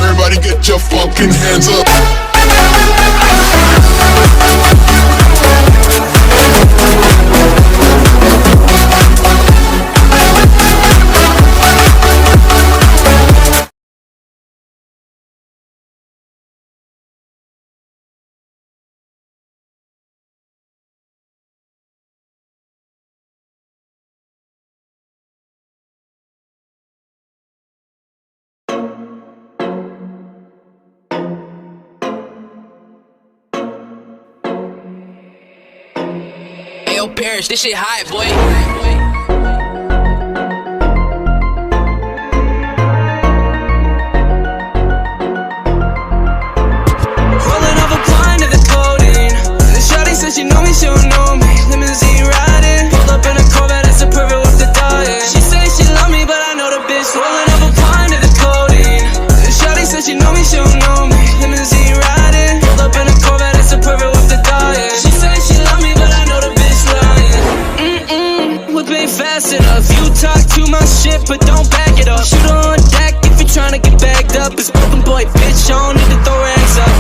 Everybody get your fucking hands up. Yo, Parrish, this shit hot, boy. Rolling off a pint of the codeine. The shawty said she know me, she don't know me. Limousine riding, pulled up in a Corvette, it's a perfect with the diet. She say she love me, but I know the bitch. Rolling off a pint of the codeine. The shawty said she know me, she don't know me. Limousine riding, pulled up in a Corvette, it's a perfect with the diet. She say she love me, but I know the bitch lying. Whip ain't fast enough. You talk too much shit, but don't back it up. Shoot on deck if you're trying to get bagged up. It's broken boy, bitch, I don't need to throw rags up.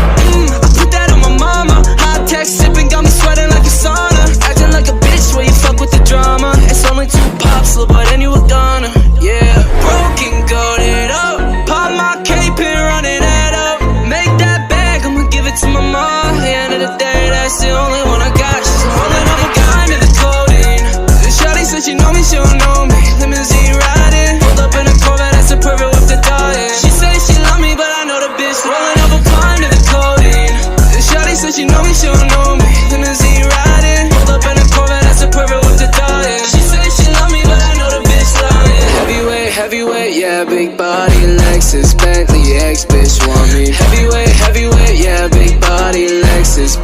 I put that on my mama. Hot tech sipping, got me sweating like a sauna. Acting like a bitch where you fuck with the drama. It's only 2 pops, little boy, then you a goner. Yeah, broken, goated up. Pop my cape and run it up. Make that bag, I'ma give it to my mom. At the end of the day, that's the only one I got. She's rolling up a gun in the codeine. The shawty said she know me, she don't know me. Limousine riding, pulled up in a Corvette, that's a perfect with the diet. She say she love me, but I know the bitch. Rolling up a pint of the codeine. The shawty said she know me, she don't know me. Limousine riding, pulled up in a Corvette, that's a perfect with the diet. She say she love me, but I know the bitch lying. Heavyweight, heavyweight, yeah, big body, Lexus, Bentley, ex bitch want me. Heavyweight, heavyweight, yeah, big body, Lexus,